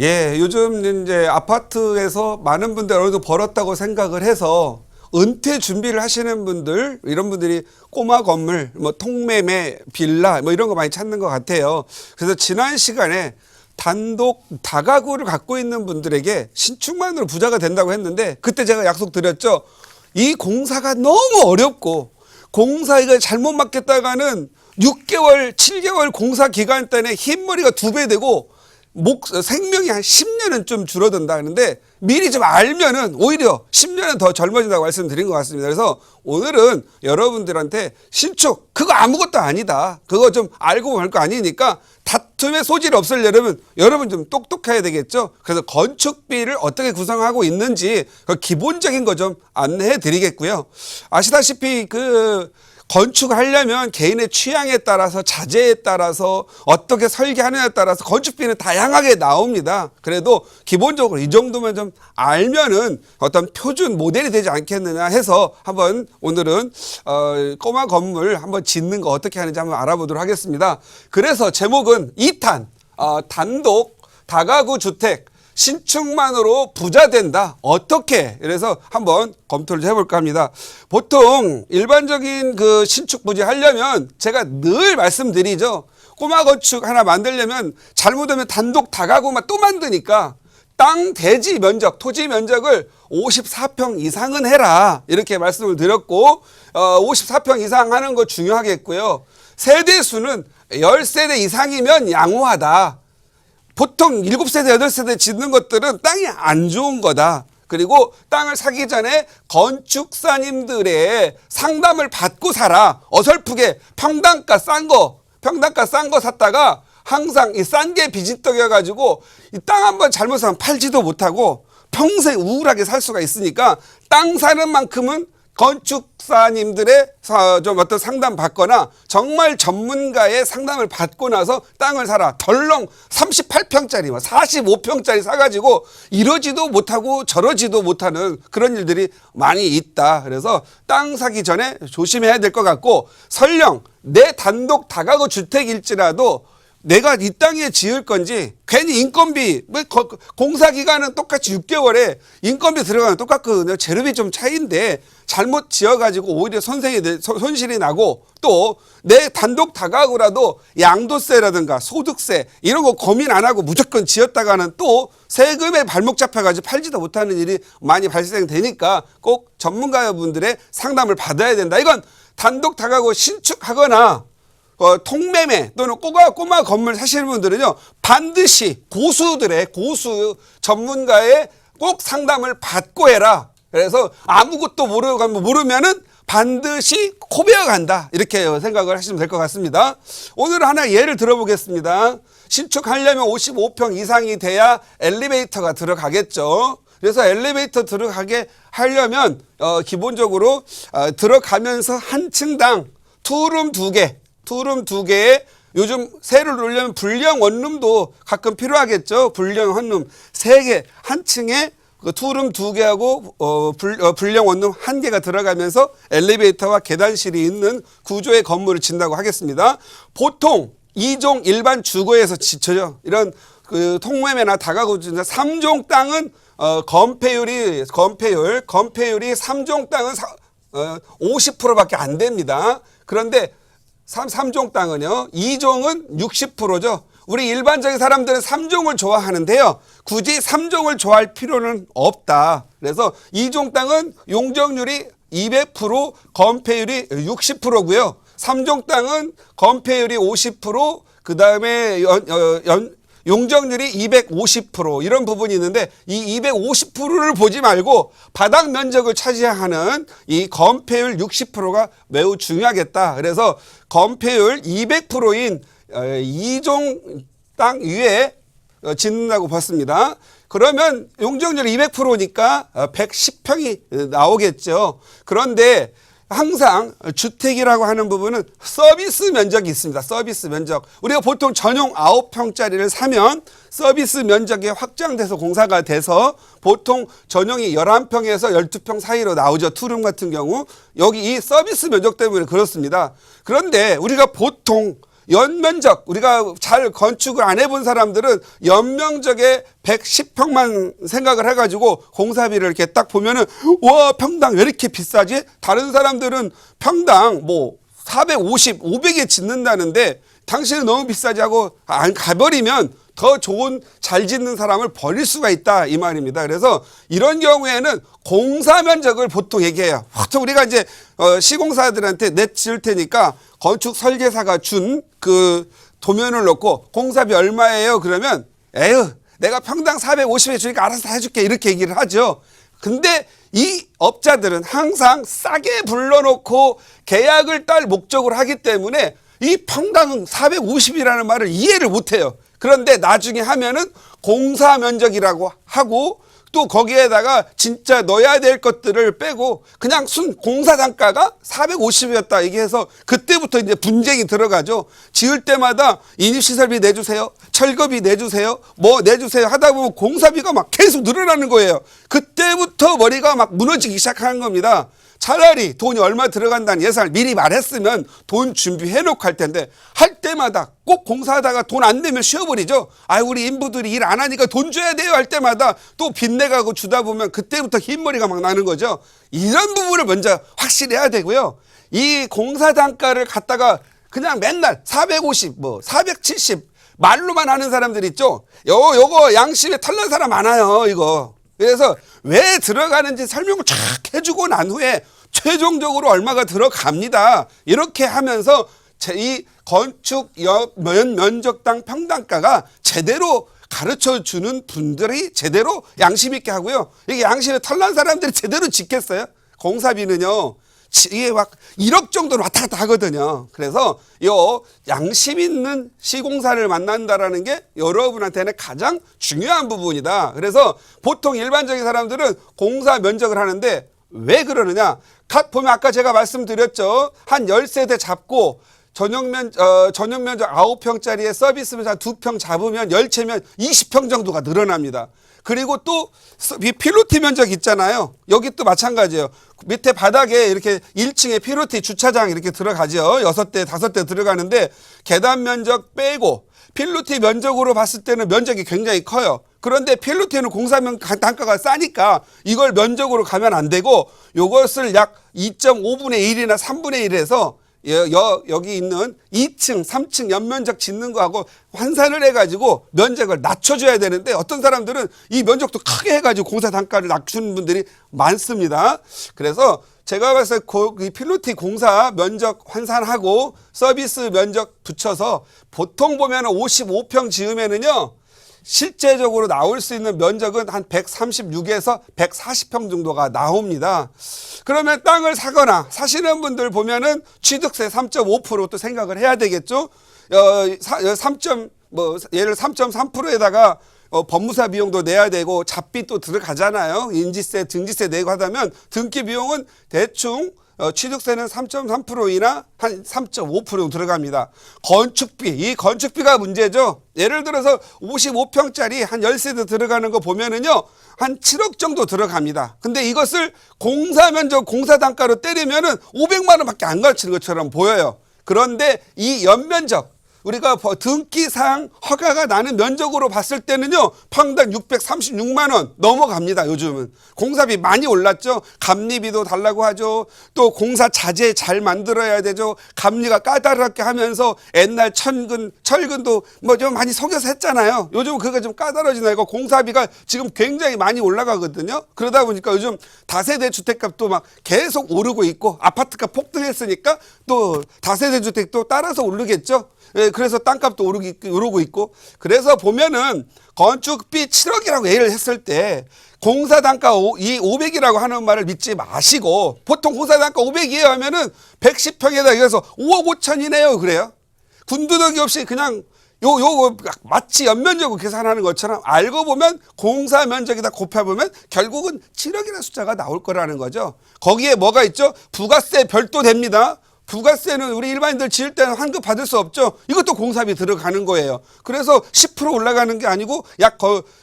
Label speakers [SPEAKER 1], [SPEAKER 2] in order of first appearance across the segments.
[SPEAKER 1] 예, 요즘 이제 아파트에서 많은 분들 어느 정도 벌었다고 생각을 해서 은퇴 준비를 하시는 분들, 이런 분들이 꼬마 건물, 뭐 통매매, 빌라, 뭐 이런 거 많이 찾는 것 같아요. 그래서 지난 시간에 단독 다가구를 갖고 있는 분들에게 신축만으로 부자가 된다고 했는데, 그때 제가 약속드렸죠. 이 공사가 너무 어렵고 공사 이거 잘못 맡겼다가는 6개월, 7개월 공사 기간 동안에 흰머리가 2배 되고 생명이 한 10년은 좀 줄어든다 하는데, 미리 좀 알면은 오히려 10년은 더 젊어진다고 말씀드린 것 같습니다. 그래서 오늘은 여러분들한테 신축 그거 아무것도 아니다, 그거 좀 알고 말 거 아니니까 다툼의 소질이 없으려면 여러분 좀 똑똑해야 되겠죠. 그래서 건축비를 어떻게 구성하고 있는지 그 기본적인 거 좀 안내해 드리겠고요. 아시다시피 건축하려면 개인의 취향에 따라서, 자재에 따라서, 어떻게 설계하느냐에 따라서 건축비는 다양하게 나옵니다. 그래도 기본적으로 이 정도면 좀 알면은 어떤 표준 모델이 되지 않겠느냐 해서 한번 오늘은 꼬마 건물 한번 짓는 거 어떻게 하는지 한번 알아보도록 하겠습니다. 그래서 제목은 2탄 단독 다가구 주택 신축만으로 부자 된다. 어떻게? 그래서 한번 검토를 해볼까 합니다. 보통 일반적인 그 신축 부지 하려면 제가 늘 말씀드리죠. 꼬마 건축 하나 만들려면 잘못하면 단독 다가구만 또 만드니까 땅 대지 면적, 토지 면적을 54평 이상은 해라, 이렇게 말씀을 드렸고, 54평 이상 하는 거 중요하겠고요. 세대 수는 10세대 이상이면 양호하다. 보통 7세대, 8세대 짓는 것들은 땅이 안 좋은 거다. 그리고 땅을 사기 전에 건축사님들의 상담을 받고 사라. 어설프게 평당가 싼 거 샀다가 항상 이 싼 게 비지떡여가지고 이 땅 한번 잘못 사면 팔지도 못하고 평생 우울하게 살 수가 있으니까, 땅 사는 만큼은 건축사님들의 좀 어떤 상담 받거나 정말 전문가의 상담을 받고 나서 땅을 사라. 덜렁 38평짜리, 45평짜리 사가지고 이러지도 못하고 저러지도 못하는 그런 일들이 많이 있다. 그래서 땅 사기 전에 조심해야 될 것 같고, 설령 내 단독 다가구 주택일지라도 내가 이 땅에 지을 건지, 괜히 인건비, 공사 기간은 똑같이 6개월에 인건비 들어가는 똑같거든요. 재료비 좀 차이인데 잘못 지어가지고 오히려 손실이 나고, 또 내 단독 다가구라도 양도세라든가 소득세 이런 거 고민 안 하고 무조건 지었다가는 또 세금에 발목 잡혀가지고 팔지도 못하는 일이 많이 발생되니까 꼭 전문가분들의 상담을 받아야 된다. 이건 단독 다가구 신축하거나 통매매 또는 꼬마 건물 사시는 분들은요, 반드시 고수 전문가의 꼭 상담을 받고 해라. 그래서 아무것도 모르면은 반드시 코베어간다, 이렇게 생각을 하시면 될 것 같습니다. 오늘 하나 예를 들어보겠습니다. 신축하려면 55평 이상이 돼야 엘리베이터가 들어가겠죠. 그래서 엘리베이터 들어가게 하려면 기본적으로 들어가면서 한 층당 투룸 2개에 요즘 세를 놓으려면 불량 원룸도 가끔 필요하겠죠. 불량 원룸 3개, 한 층에 그 투룸 2개하고 불량 원룸 1개가 들어가면서 엘리베이터와 계단실이 있는 구조의 건물을 짓는다고 하겠습니다. 보통 2종 일반 주거에서 지쳐요. 이런 그 통매매나 다가구 짓는 3종 땅은 건폐율이 3종 땅은 50%밖에 안 됩니다. 그런데 3종 땅은요, 2종은 60%죠. 우리 일반적인 사람들은 3종을 좋아하는데요, 굳이 3종을 좋아할 필요는 없다. 그래서 2종 땅은 용적률이 200%, 건폐율이 60%고요. 3종 땅은 건폐율이 50%, 그 다음에 용적률이 250% 이런 부분이 있는데, 이 250%를 보지 말고 바닥 면적을 차지하는 이 건폐율 60%가 매우 중요하겠다. 그래서 건폐율 200%인 2종 땅 위에 짓는다고 봤습니다. 그러면 용적률 200%니까 110평이 나오겠죠. 그런데 항상 주택이라고 하는 부분은 서비스 면적이 있습니다. 서비스 면적. 우리가 보통 전용 9평짜리를 사면 서비스 면적이 확장돼서 공사가 돼서 보통 전용이 11평에서 12평 사이로 나오죠. 투룸 같은 경우. 여기 이 서비스 면적 때문에 그렇습니다. 그런데 우리가 보통 연면적, 우리가 잘 건축을 안 해본 사람들은 연면적에 110평만 생각을 해가지고 공사비를 이렇게 딱 보면은 와, 평당 왜 이렇게 비싸지? 다른 사람들은 평당 뭐 450, 500에 짓는다는데 당신은 너무 비싸지 하고 안 가버리면 더 좋은 잘 짓는 사람을 버릴 수가 있다 이 말입니다. 그래서 이런 경우에는 공사 면적을 보통 얘기해요. 보통 우리가 이제 시공사들한테 내 지을 테니까 건축 설계사가 준 그 도면을 놓고 공사비 얼마예요? 그러면 에휴 내가 평당 450에 주니까 알아서 다 해줄게 이렇게 얘기를 하죠. 근데 이 업자들은 항상 싸게 불러놓고 계약을 딸 목적으로 하기 때문에 이 평당 450이라는 말을 이해를 못해요. 그런데 나중에 하면은 공사 면적이라고 하고 또 거기에다가 진짜 넣어야 될 것들을 빼고 그냥 순 공사 단가가 450이었다 얘기해서 그때부터 이제 분쟁이 들어가죠. 지을 때마다 인입시설비 내주세요. 철거비 내주세요. 뭐 내주세요 하다 보면 공사비가 막 계속 늘어나는 거예요. 그때부터 머리가 막 무너지기 시작하는 겁니다. 차라리 돈이 얼마 들어간다는 예산을 미리 말했으면 돈 준비해 놓고 할 텐데 할 때마다 꼭 공사하다가 돈 안 내면 쉬어버리죠. 아, 우리 인부들이 일 안 하니까 돈 줘야 돼요 할 때마다 또 빚내가고 주다 보면 그때부터 흰머리가 막 나는 거죠. 이런 부분을 먼저 확실히 해야 되고요. 이 공사 단가를 갖다가 맨날 450, 뭐 470 말로만 하는 사람들 있죠. 요거 양심에 털난 사람 많아요, 이거. 그래서 왜 들어가는지 설명을 쫙 해주고 난 후에 최종적으로 얼마가 들어갑니다. 이렇게 하면서 이 건축 면적당 평당가가 제대로 가르쳐 주는 분들이 제대로 양심 있게 하고요. 이게 양심에 털난 사람들이 제대로 짓겠어요? 공사비는요. 이게 막 1억 정도는 왔다 갔다 하거든요. 그래서 요 양심 있는 시공사를 만난다라는 게 여러분한테는 가장 중요한 부분이다. 그래서 보통 일반적인 사람들은 공사 면적을 하는데 왜 그러느냐? 각 보면 아까 제가 말씀드렸죠. 한 10세대 잡고 전용 면적 9평짜리에 서비스 면적 한 2평 잡으면 10채면 20평 정도가 늘어납니다. 그리고 또 필로티 면적 있잖아요. 여기 또 마찬가지예요. 밑에 바닥에 이렇게 1층에 필로티 주차장 이렇게 들어가죠. 6대, 5대 들어가는데 계단 면적 빼고 필로티 면적으로 봤을 때는 면적이 굉장히 커요. 그런데 필로티는 공사면 단가가 싸니까 이걸 면적으로 가면 안 되고 요것을 약 2.5분의 1이나 3분의 1에서 여기 있는 2층, 3층 연면적 짓는 거하고 환산을 해가지고 면적을 낮춰줘야 되는데 어떤 사람들은 이 면적도 크게 해가지고 공사 단가를 낮추는 분들이 많습니다. 그래서 제가 봤을 때 이 필로티 공사 면적 환산하고 서비스 면적 붙여서 보통 보면 55평 지으면은요. 실제적으로 나올 수 있는 면적은 한 136에서 140평 정도가 나옵니다. 그러면 땅을 사거나 사시는 분들 보면은 취득세 3.5%또 생각을 해야 되겠죠. 예를 3.3%에다가 법무사 비용도 내야 되고 잡비 또 들어가잖아요. 인지세, 등기세 내고 하다면 등기 비용은 대충 취득세는 3.3%이나 한 3.5% 들어갑니다. 건축비, 이 건축비가 문제죠. 예를 들어서 55평짜리 한 10세대 들어가는 거 보면은요, 한 7억 정도 들어갑니다. 근데 이것을 공사 면적, 공사 단가로 때리면은 500만 원밖에 안 가르치는 것처럼 보여요. 그런데 이 연면적, 우리가 등기상 허가가 나는 면적으로 봤을 때는요, 평당 636만 원 넘어갑니다. 요즘은 공사비 많이 올랐죠. 감리비도 달라고 하죠. 또 공사 자재 잘 만들어야 되죠. 감리가 까다롭게 하면서 옛날 철근도 뭐 좀 많이 속여서 했잖아요. 요즘 그거 좀 까다로워지나 이거 공사비가 지금 굉장히 많이 올라가거든요. 그러다 보니까 요즘 다세대 주택값도 막 계속 오르고 있고 아파트값 폭등했으니까 또 다세대 주택도 따라서 오르겠죠. 그래서 땅값도 오르고 있고. 그래서 보면은 건축비 7억이라고 얘기를 했을 때 공사 단가 500이라고 하는 말을 믿지 마시고 보통 공사 단가 500이에요 하면은 110평에다 이어서 5억 5천이네요. 그래요. 군두더기 없이 그냥 마치 연면적으로 계산하는 것처럼 알고 보면 공사 면적에다 곱해보면 결국은 7억이라는 숫자가 나올 거라는 거죠. 거기에 뭐가 있죠? 부가세 별도 됩니다. 부가세는 우리 일반인들 지을 때는 환급 받을 수 없죠. 이것도 공사비 들어가는 거예요. 그래서 10% 올라가는 게 아니고 약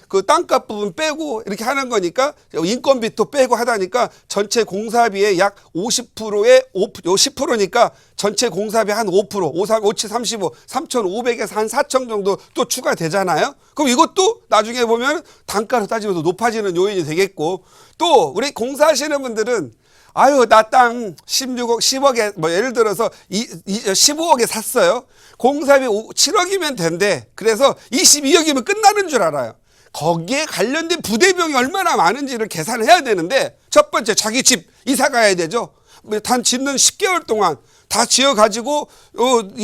[SPEAKER 1] 그 땅값 부분 빼고 이렇게 하는 거니까 인건비도 빼고 하다니까 전체 공사비의 약 50%의 10%니까 전체 공사비 한 5%, 5, 3, 5, 7, 35, 3,500에서 한 4,000 정도 또 추가되잖아요. 그럼 이것도 나중에 보면 단가로 따지면 높아지는 요인이 되겠고, 또 우리 공사하시는 분들은 아유, 나 땅 16억, 10억에, 뭐, 예를 들어서 15억에 샀어요. 공사비 7억이면 된대. 그래서 22억이면 끝나는 줄 알아요. 거기에 관련된 부대비용이 얼마나 많은지를 계산을 해야 되는데, 첫 번째, 자기 집 이사 가야 되죠. 단 짓는 10개월 동안 다 지어가지고,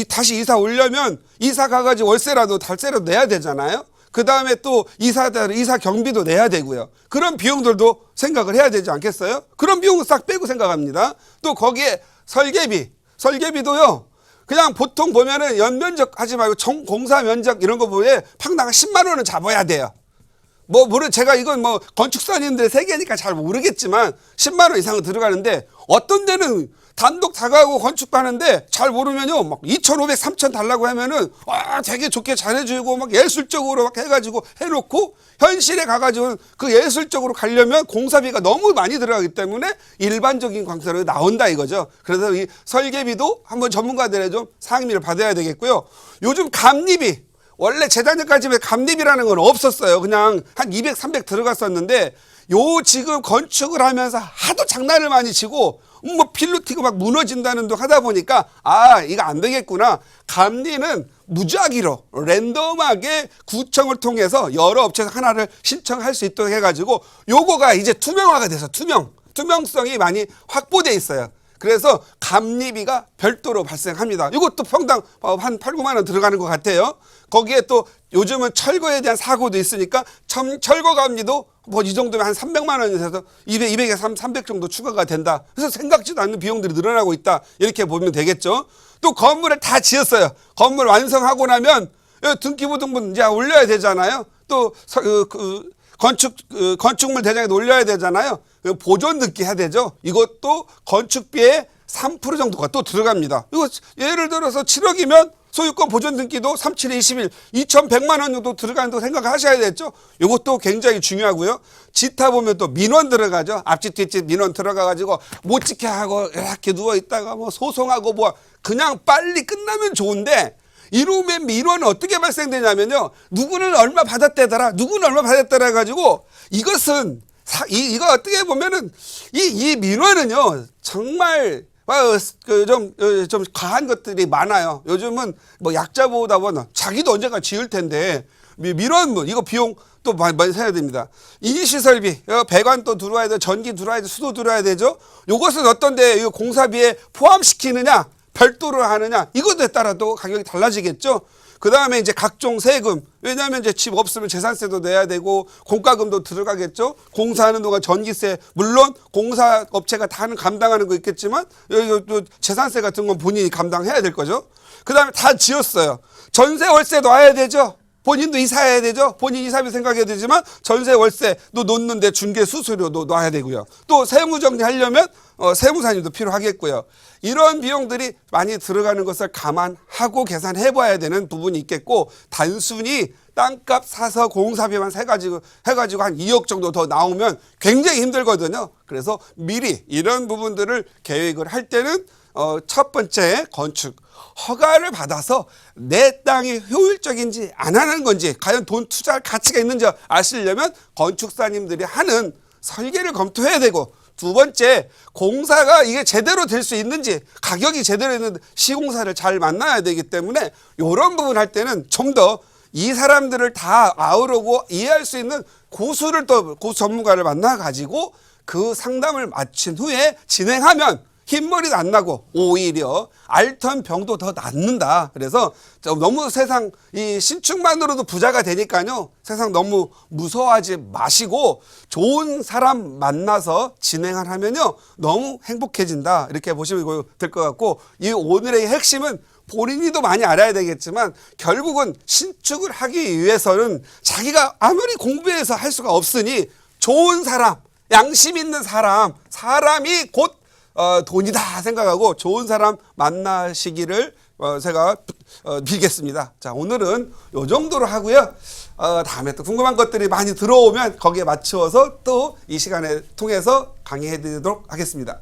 [SPEAKER 1] 다시 이사 오려면 이사 가가지고 월세라도 달세라도 내야 되잖아요. 그 다음에 또 이사 경비도 내야 되고요. 그런 비용들도 생각을 해야 되지 않겠어요? 그런 비용은 싹 빼고 생각합니다. 또 거기에 설계비도요. 그냥 보통 보면은 연면적 하지 말고 공사 면적 이런 거 보면 평당 10만 원은 잡아야 돼요. 제가 이건 건축사님들의 세계니까 잘 모르겠지만 10만 원 이상은 들어가는데, 어떤 데는 단독 다가구 건축하는데 잘 모르면요, 막 2,500, 3,000 달라고 하면은, 되게 좋게 잘해주고, 막 예술적으로 막 해가지고 해놓고, 현실에 가가지고 그 예술적으로 가려면 공사비가 너무 많이 들어가기 때문에 일반적인 광사로 나온다 이거죠. 그래서 이 설계비도 한번 전문가들의 좀 상임위를 받아야 되겠고요. 요즘 감리비, 원래 재작년까지 감리비라는 건 없었어요. 그냥 한 200, 300 들어갔었는데, 지금 건축을 하면서 하도 장난을 많이 치고, 필로 튀고 막 무너진다는 둥 하다 보니까, 이거 안 되겠구나. 감리는 무작위로, 랜덤하게 구청을 통해서 여러 업체에서 하나를 신청할 수 있도록 해가지고, 요거가 이제 투명화가 돼서 투명성이 많이 확보돼 있어요. 그래서 감리비가 별도로 발생합니다. 이것도 평당 한 8, 9만 원 들어가는 것 같아요. 거기에 또 요즘은 철거에 대한 사고도 있으니까 철거 감리도 이 정도면 한 300만 원에서 200에서 300 정도 추가가 된다. 그래서 생각지도 않는 비용들이 늘어나고 있다. 이렇게 보면 되겠죠. 또 건물을 다 지었어요. 건물 완성하고 나면 등기부등본 이제 올려야 되잖아요. 또 건축물 대장에도 올려야 되잖아요. 보존 등기 해야 되죠. 이것도 건축비의 3% 정도가 또 들어갑니다. 이거 예를 들어서 7억이면 소유권 보존 등기도 3, 7에 21, 2,100만 원 정도 들어간다고 생각하셔야 되겠죠. 이것도 굉장히 중요하고요. 짓다 보면 또 민원 들어가죠. 앞집 뒷집 민원 들어가가지고 못 지게 하고 이렇게 누워있다가 소송하고 그냥 빨리 끝나면 좋은데, 이놈의 민원은 어떻게 발생되냐면요. 누구는 얼마 받았대더라. 누구는 얼마 받았더라 해가지고, 이것은 이거 어떻게 보면은 이 민원은요, 정말 좀 과한 것들이 많아요. 요즘은 약자 보호다보는 자기도 언젠가 지을 텐데, 민원문 이거 비용 또 많이 써야 됩니다. 인시설비, 배관 또 들어와야 돼, 전기 들어와야 돼, 수도 들어와야 되죠. 이것은 어떤데 이거 공사비에 포함시키느냐, 별도로 하느냐, 이것에 따라 또 가격이 달라지겠죠. 그 다음에 이제 각종 세금, 왜냐하면 이제 집 없으면 재산세도 내야 되고 공과금도 들어가겠죠. 공사하는 동안 전기세, 물론 공사업체가 다 감당하는 거 있겠지만 또 재산세 같은 건 본인이 감당해야 될 거죠. 그 다음에 다 지었어요. 전세 월세 놔야 되죠. 본인도 이사해야 되죠. 본인 이사비 생각해야 되지만 전세 월세도 놓는데 중개 수수료도 놔야 되고요. 또 세무정리 하려면 세무사님도 필요하겠고요. 이런 비용들이 많이 들어가는 것을 감안하고 계산해 봐야 되는 부분이 있겠고, 단순히 땅값 사서 공사비만 해가지고 한 2억 정도 더 나오면 굉장히 힘들거든요. 그래서 미리 이런 부분들을 계획을 할 때는 첫 번째 건축 허가를 받아서 내 땅이 효율적인지 안 하는 건지, 과연 돈 투자할 가치가 있는지 아시려면 건축사님들이 하는 설계를 검토해야 되고, 두 번째, 공사가 이게 제대로 될 수 있는지, 가격이 제대로 있는 시공사를 잘 만나야 되기 때문에 이런 부분 할 때는 좀 더 이 사람들을 다 아우르고 이해할 수 있는 고수 전문가를 만나 가지고 그 상담을 마친 후에 진행하면 흰머리도 안 나고 오히려 앓던 병도 더 낫는다. 그래서 너무 세상 이 신축만으로도 부자가 되니까요, 세상 너무 무서워하지 마시고 좋은 사람 만나서 진행을 하면요 너무 행복해진다, 이렇게 보시면 될 것 같고, 이 오늘의 핵심은 본인이도 많이 알아야 되겠지만 결국은 신축을 하기 위해서는 자기가 아무리 공부해서 할 수가 없으니 좋은 사람, 양심 있는 사람이 곧 돈이다 생각하고 좋은 사람 만나시기를 제가 빌겠습니다. 자, 오늘은 요 정도로 하고요. 다음에 또 궁금한 것들이 많이 들어오면 거기에 맞추어서 또 이 시간에 통해서 강의해 드리도록 하겠습니다.